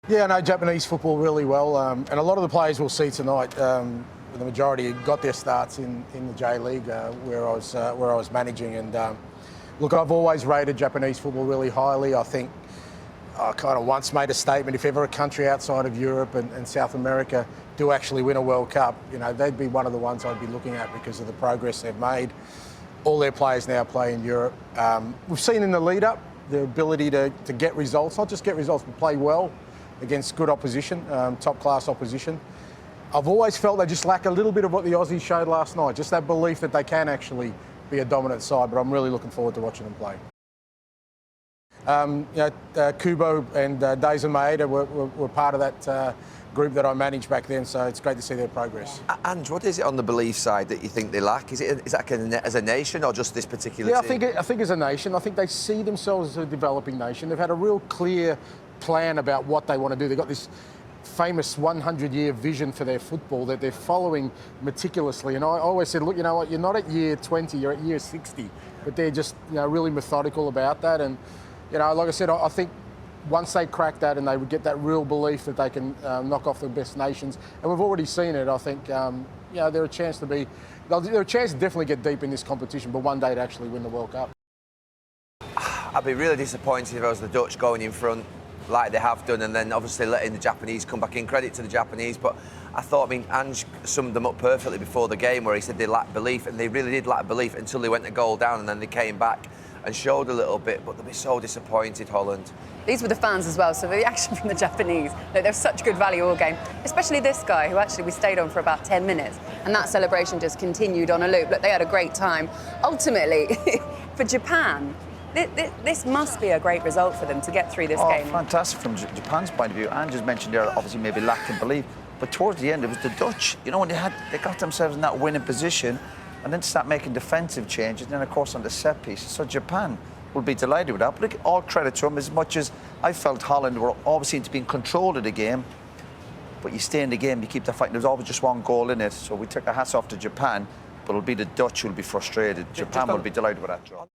Yeah, I know Japanese football really well, and a lot of the players we'll see tonight, the majority got their starts in the J League, where I was managing. And look, I've always rated Japanese football really highly. I think I kind of once made a statement: if ever a country outside of Europe and South America do actually win a World Cup, you know, they'd be one of the ones I'd be looking at because of the progress they've made. All their players now play in Europe. We've seen in the lead-up the ability to get results, not just get results, but play well against good opposition, top-class opposition. I've always felt they just lack a little bit of what the Aussies showed last night, just that belief that they can actually be a dominant side, but I'm really looking forward to watching them play. Kubo and Daisen Maeda were part of that group that I managed back then, so it's great to see their progress. And what is it on the belief side that you think they lack? Is that as a nation or just this particular team? I think as a nation, I think they see themselves as a developing nation. They've had a real clear plan about what they want to do. They've got this famous 100-year vision for their football that they're following meticulously. And I always said, look, you know what, you're not at year 20, you're at year 60. But they're just, you know, really methodical about that. And, you know, like I said, I think once they crack that and they would get that real belief that they can knock off the best nations, and we've already seen it, I think, you know, they're a chance to definitely get deep in this competition, but one day to actually win the World Cup. I'd be really disappointed if I was the Dutch going in front like they have done, and then obviously letting the Japanese come back in. Credit to the Japanese, but I thought, I mean, Ange summed them up perfectly before the game, where he said they lacked belief, and they really did lack belief until they went a goal down, and then they came back and showed a little bit, but they'll be so disappointed, Holland. These were the fans as well, so the reaction from the Japanese, look, they're such good value all game, especially this guy, who actually we stayed on for about 10 minutes, and that celebration just continued on a loop. Look, they had a great time. Ultimately, for Japan, this must be a great result for them to get through this game. Fantastic from Japan's point of view. And just mentioned there, obviously maybe lacked in belief, but towards the end it was the Dutch. You know, when they got themselves in that winning position, and then start making defensive changes, and then of course on the set pieces. So Japan will be delighted with that. But look, all credit to them. As much as I felt Holland were always seemed to be in control of the game, but you stay in the game, you keep the fight. There's always just one goal in it. So we took our hats off to Japan, but it'll be the Dutch who'll be frustrated. Japan will be delighted with that draw.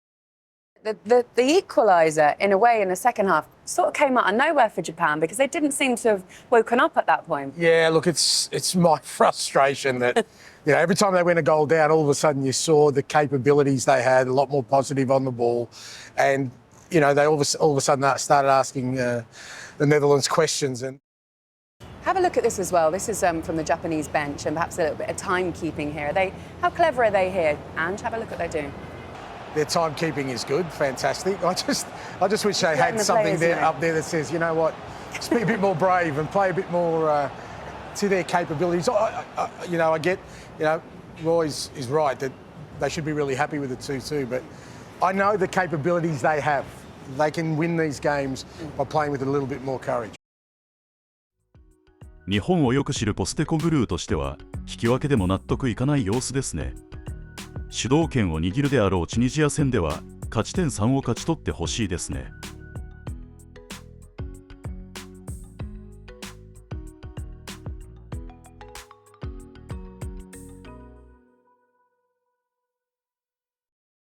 The equaliser, in a way, in the second half, sort of came out of nowhere for Japan because they didn't seem to have woken up at that point. Yeah, look, it's my frustration that, you know, every time they went a goal down, all of a sudden you saw the capabilities they had, a lot more positive on the ball, and, you know, they all of a sudden started asking the Netherlands questions. And have a look at this as well. This is from the Japanese bench, and perhaps a little bit of timekeeping here. How clever are they here? Ange, have a look at what they're doing. Their timekeeping is good, fantastic. I just wish they had something up there that says, you know what, just be a bit more brave and play a bit more to their capabilities. You know, I get, you know, Roy is right that they should be really happy with the 2-2, but I know the capabilities they have. They can win these games by playing with a little bit more courage. 日本をよく知るポステコグルーとしては、引き分けでも納得いかない様子ですね。主導権を握るであろうチュニジア戦では勝ち点3を勝ち取ってほしいですね。